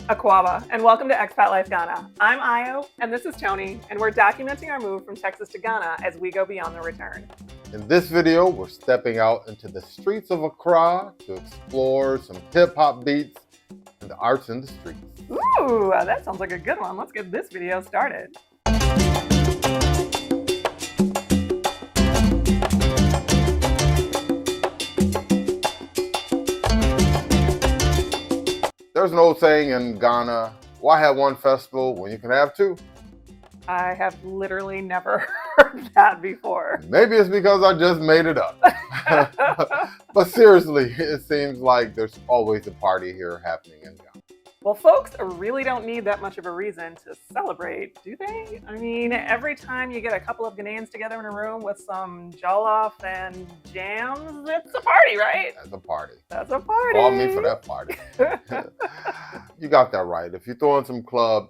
Aquaba, and welcome to Expat Life Ghana. I'm Ayo, and this is Tony, and we're documenting our move from Texas to Ghana as we go beyond the return. In this video, we're stepping out into the streets of Accra to explore some hip-hop beats and the arts in the streets. Ooh, that sounds like a good one. Let's get this video started. There's an old saying in Ghana, why have one festival when you can have two? I have literally never heard that before. Maybe it's because I just made it up. But seriously, it seems like there's always a party here happening in Ghana. Well, folks really don't need that much of a reason to celebrate, do they? I mean, every time you get a couple of Ghanaians together in a room with some jollof and jams, it's a party, right? That's a party. That's a party. Call me for that party. You got that right. If you throw in some club,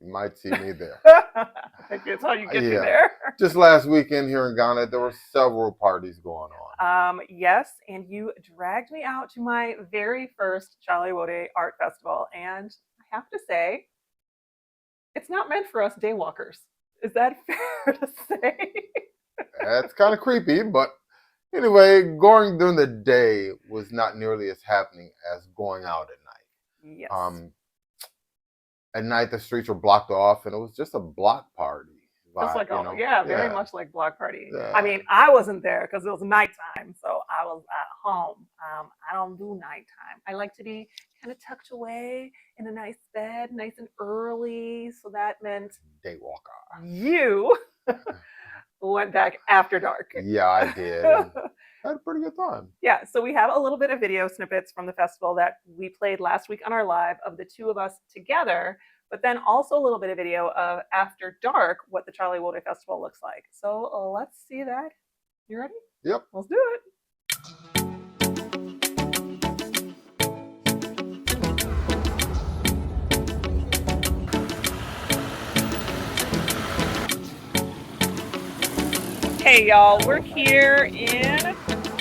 you might see me there. That's how you get me there. Just last weekend here in Ghana, there were several parties going on. Yes, and you dragged me out to my very first Chale Wote art festival, and I have to say, it's not meant for us daywalkers. Is that fair to say? That's kind of creepy, but anyway, going during the day was not nearly as happening as going out at night. Yes. At night, the streets were blocked off, and it was just a block party. Just like, very much like block party. Yeah. I mean, I wasn't there because it was nighttime, so I was at home. I don't do nighttime. I like to be kind of tucked away in a nice bed, nice and early. So that meant Daywalker. You went back after dark. Yeah, I did. I had a pretty good time. Yeah, so we have a little bit of video snippets from the festival that we played last week on our live of the two of us together, but then also a little bit of video of after dark, what the Chale Wote Festival looks like. So let's see that. You ready? Yep. Let's do it. Hey y'all, we're here in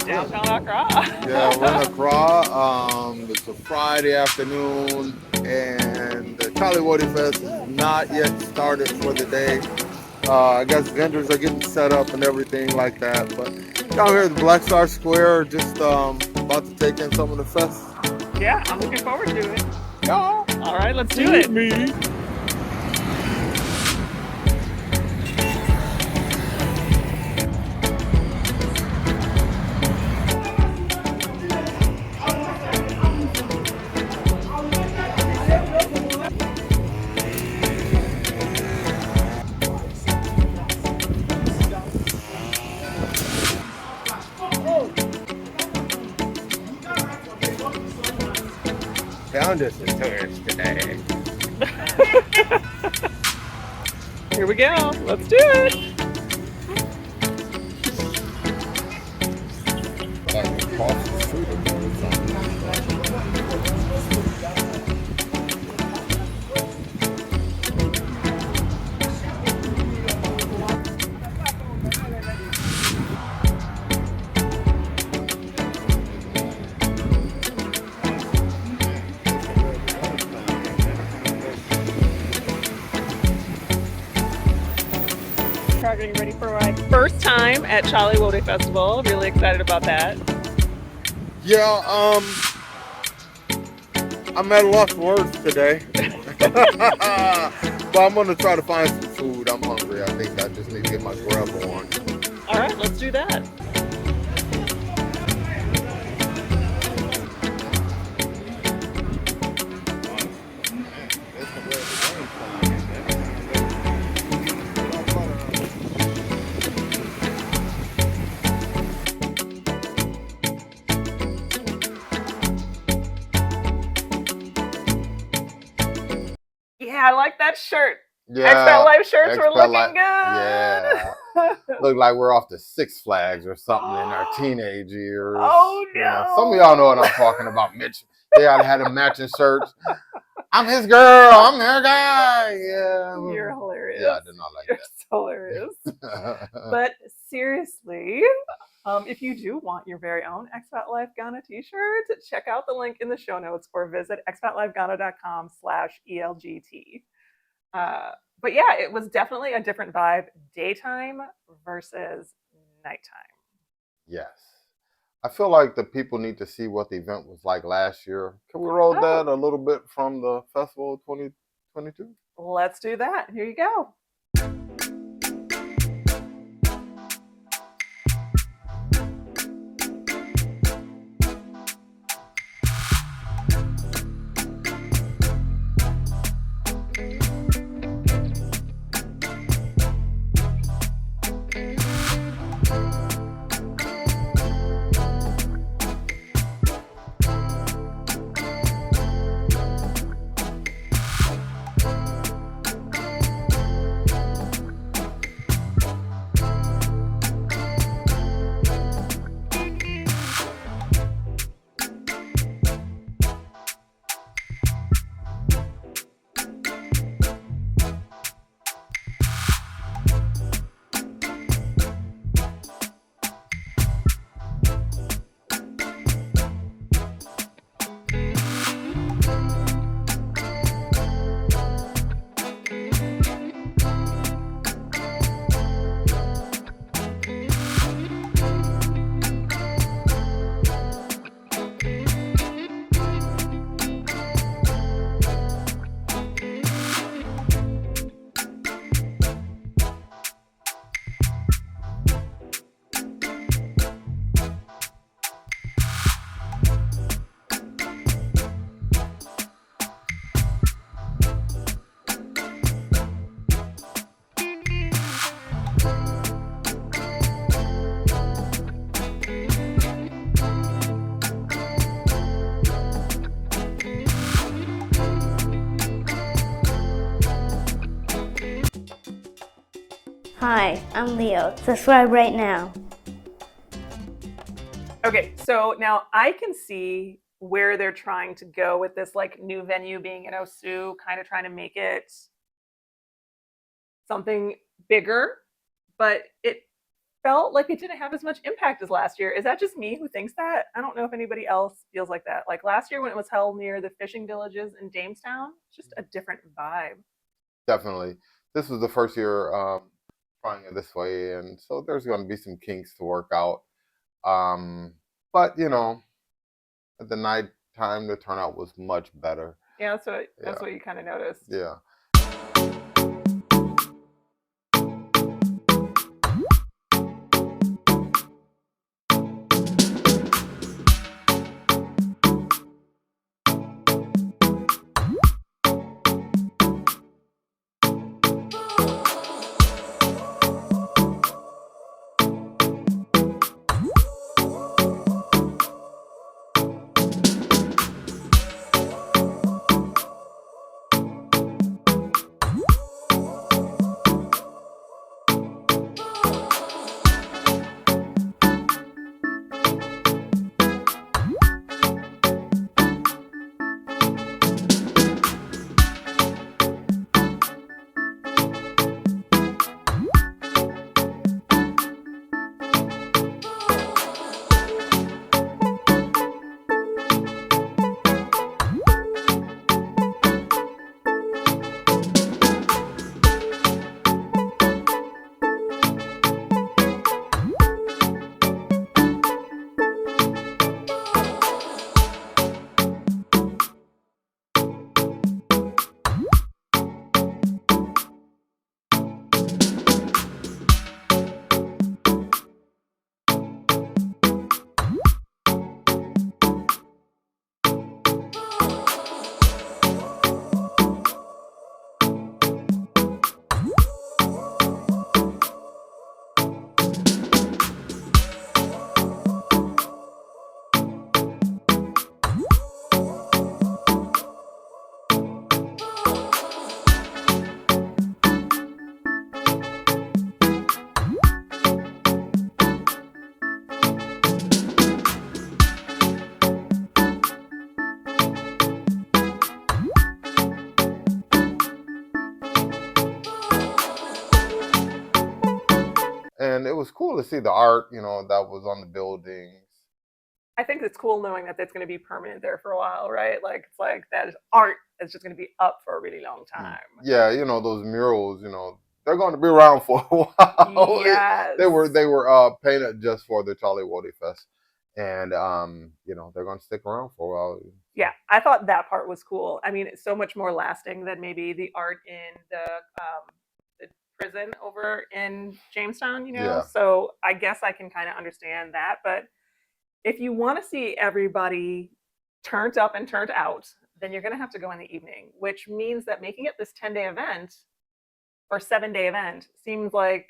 downtown Accra. Yeah, we're in Accra. It's a Friday afternoon, and the Chale Wote Fest is not yet started for the day. I guess vendors are getting set up and everything like that. But down here at the Black Star Square, just about to take in some of the fest. Yeah, I'm looking forward to it. Yeah. All right, let's do it. Me. Found us a tourist today. Here we go. Let's do it. Getting ready for my first time at Chale Wote Festival. Really excited about that. Yeah, I'm at a loss for words today. But I'm gonna try to find some food. I'm hungry. I think I just need to get my grub on. All right, let's do that. Yeah, I like that shirt. Yeah, Expat Life shirts were looking good. Yeah, look like we're off to Six Flags or something in our teenage years. Oh no! You know, some of y'all know what I'm talking about. Mitch, they ought to have them matching shirts. I'm his girl. I'm her guy. Yeah, You're hilarious. Yeah, I did not like You're that. so hilarious. But seriously, If you do want your very own Expat Life Ghana t-shirt, check out the link in the show notes or visit expatlifeghana.com/ELGT. Uh, but yeah, it was definitely a different vibe, daytime versus nighttime. Yes. I feel like the people need to see what the event was like last year. Can we roll Oh, that a little bit from the festival 2022? let's do that. Here you go. Hi, I'm Leo. Subscribe right now. Okay, so now I can see where they're trying to go with this like new venue being in Osu, kind of trying to make it something bigger, but it felt like it didn't have as much impact as last year. Is that just me who thinks that? I don't know if anybody else feels like that. Like last year when it was held near the fishing villages in Jamestown, it's just a different vibe. Definitely. This was the first year trying it this way, and so there's going to be some kinks to work out. But you know, at the night time, the turnout was much better. Yeah, that's Yeah, what you kind of noticed. yeah. and it was cool to see the art, you know, that was on the buildings. I think it's cool knowing that it's going to be permanent there for a while, right? Like it's like that is art that's just going to be up for a really long time. Yeah, you know, those murals, you know, they're going to be around for a while. Yes. They were painted just for the Chale Wote Fest, and you know, they're going to stick around for a while. Yeah, I thought that part was cool. I mean, it's so much more lasting than maybe the art in the prison over in Jamestown, you know? Yeah. So I guess I can kind of understand that. But if you want to see everybody turned up and turned out, then you're going to have to go in the evening, which means that making it this 10-day event or 7-day event seems like,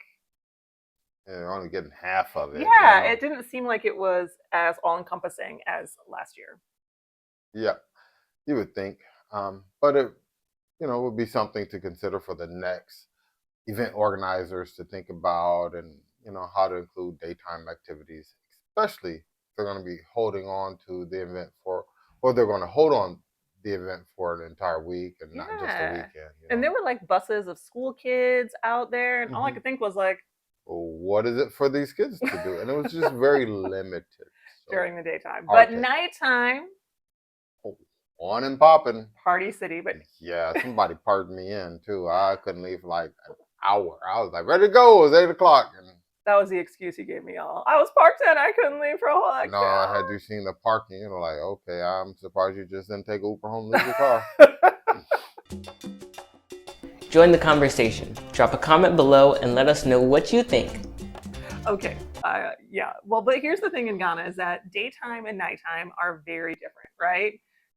Yeah, you're only getting half of it. yeah, You know? it didn't seem like it was as all encompassing as last year. Yeah, you would think, but it, you know, would be something to consider for the next event organizers to think about, and you know, how to include daytime activities, especially if they're going to be holding on to the event for, or they're going to hold on the event for an entire week and not just a Yeah. weekend. You And know, there were like buses of school kids out there, and all I hmm could think was like well, what is it for these kids to do? And it was just very limited. So during the daytime. hard But to nighttime, oh, on and popping. Party City. But Yeah, somebody parked me in too. I couldn't leave for like an hour. I was like, ready to go. It was 8 o'clock. And that was the excuse he gave me all. I was parked in, I couldn't leave for a whole no, extra I had hour. you seen the parking, you know, like, okay, I'm surprised you just didn't take Uber home, leave your car. Join the conversation. Drop a comment below and let us know what you think. Okay. Yeah. Well, but here's the thing in Ghana is that daytime and nighttime are very different, right?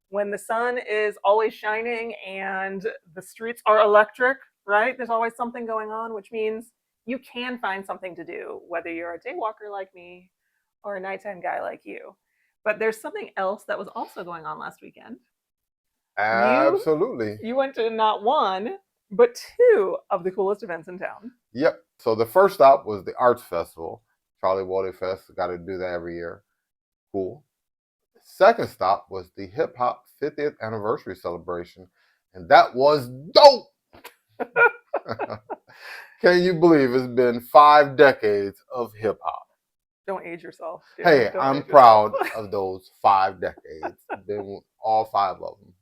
When the sun is always shining and the streets are electric, right? There's always something going on, which means you can find something to do, whether you're a day walker like me or a nighttime guy like you. But there's something else that was also going on last weekend. You Absolutely. you went to not one, but two of the coolest events in town. Yep. So the first stop was the Arts Festival. Chale Wote Fest. Got to do that every year. Cool. The second stop was the Hip Hop 50th Anniversary Celebration. And that was dope. Can you believe it's been 5 decades of hip hop? Don't age yourself. Dude. Hey, Don't I'm age proud yourself. of those 5 decades. Been all 5 of them.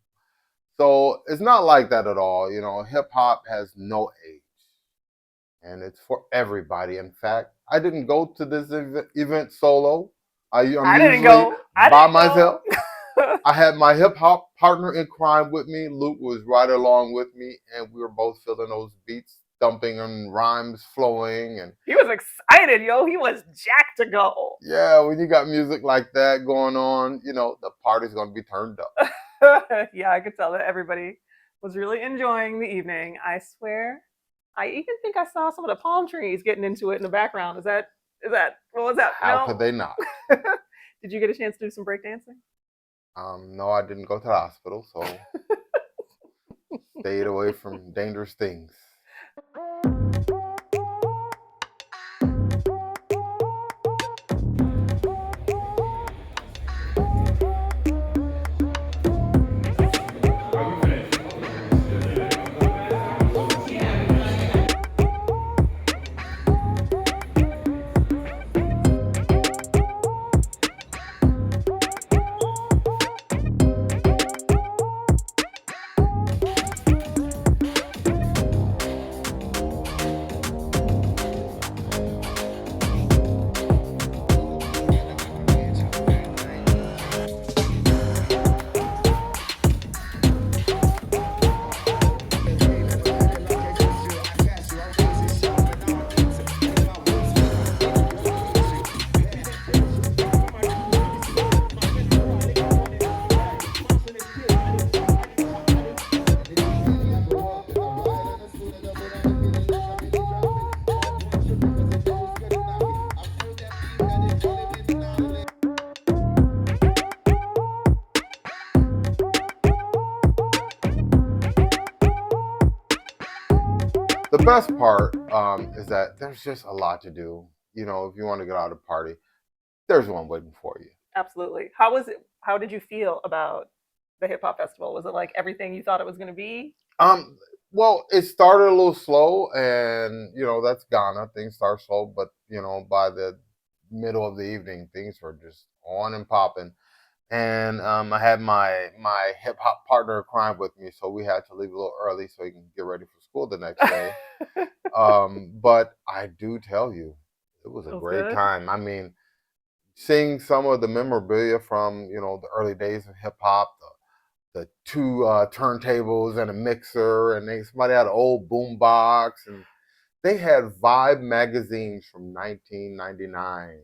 So it's not like that at all. You know, hip hop has no age, and it's for everybody. In fact, I didn't go to this event solo. I'm I didn't usually go. I by didn't myself. go. I had my hip hop partner in crime with me. Luke was right along with me, and we were both feeling those beats thumping and rhymes flowing. And He was excited, yo. He was jacked to go. yeah, when you got music like that going on, you know, the party's going to be turned up. Yeah, I could tell that everybody was really enjoying the evening. I swear. I even think I saw some of the palm trees getting into it in the background. Is that what was that? How No. could they not? Did you get a chance to do some breakdancing? No, I didn't go to the hospital, so stayed away from dangerous things. The best part is that there's just a lot to do. You know, if you want to get out of the party, there's one waiting for you. Absolutely. How was it? How did you feel about the hip hop festival? Was it like everything you thought it was going to be? Um, Well, it started a little slow, and that's Ghana. Things start slow, but by the middle of the evening, things were just on and popping. And I had my hip hop partner crying with me, so we had to leave a little early so he can get ready for school the next day. But I do tell you, it was a Feels great good. time. I mean, seeing some of the memorabilia from the early days of hip hop, the two turntables and a mixer, and somebody had an old boom box, and they had Vibe magazines from 1999.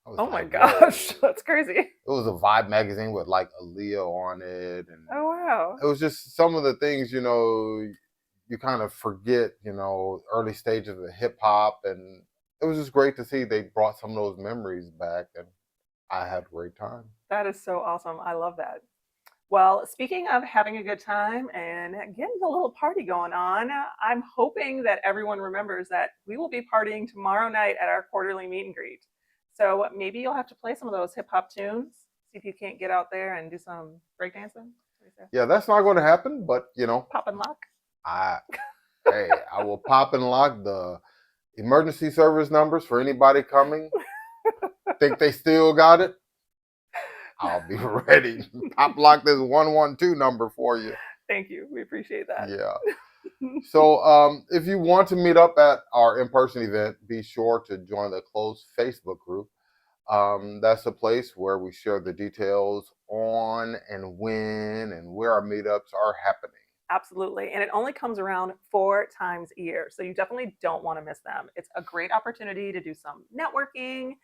I was Oh my like, gosh, whoa. that's crazy. It was a Vibe magazine with like Aaliyah on it, and Oh wow. it was just some of the things you kind of forget, early stages of hip hop, and it was just great to see they brought some of those memories back, and I had a great time. That is so awesome. I love that. Well, speaking of having a good time and getting a little party going on, I'm hoping that everyone remembers that we will be partying tomorrow night at our quarterly meet and greet. So maybe you'll have to play some of those hip hop tunes. See if you can't get out there and do some breakdancing. What do you say? Yeah, that's not going to happen, but Pop and lock. I hey, I will pop and lock the emergency service numbers for anybody coming. Think they still got it? I'll be ready. Pop lock this 112 number for you. Thank you. We appreciate that. Yeah. So if you want to meet up at our in-person event, be sure to join the closed Facebook group. That's a place where we share the details on and when and where our meetups are happening. Absolutely. And it only comes around 4 times a year. So you definitely don't want to miss them. It's a great opportunity to do some networking,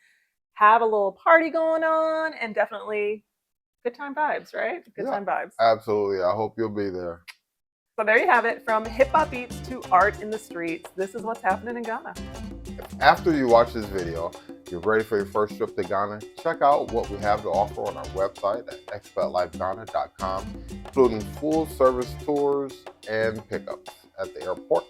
have a little party going on, and definitely good time vibes, right? Good Yeah, time vibes. absolutely. I hope you'll be there. So there you have it. From hip hop beats to art in the streets, this is what's happening in Ghana. After you watch this video, you're ready for your first trip to Ghana, check out what we have to offer on our website at expatlifeghana.com, including full service tours and pickups at the airport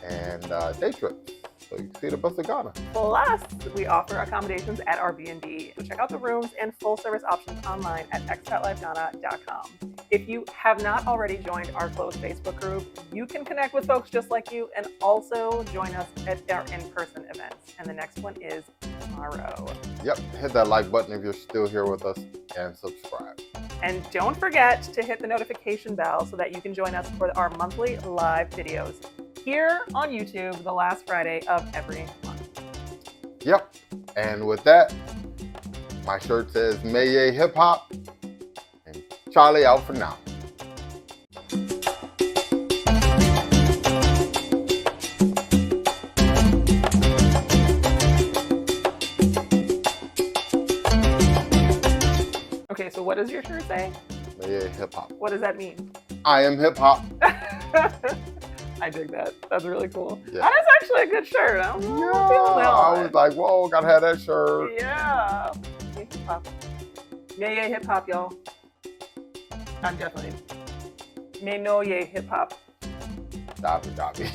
and day trips. So you can see the best of Ghana. Plus, we offer accommodations at our B&B. So check out the rooms and full service options online at expatlifeghana.com. If you have not already joined our closed Facebook group, you can connect with folks just like you and also join us at our in-person events. And the next one is tomorrow. Yep, hit that like button if you're still here with us and subscribe. And don't forget to hit the notification bell so that you can join us for our monthly live videos here on YouTube the last Friday of every month. Yep, and with that, my shirt says Maye Hip Hop and Charlie out for now. Okay, so what does your shirt say? Maye Hip Hop. What does that mean? I am hip hop. I dig that. That's really cool. Yeah. That is actually a good shirt. I don't know. Yeah, I'm feeling that I one. was like, whoa, gotta have that shirt. Yeah. Hip hop. Yeah, hip hop, y'all. I'm definitely. May know hip hop. Dobby.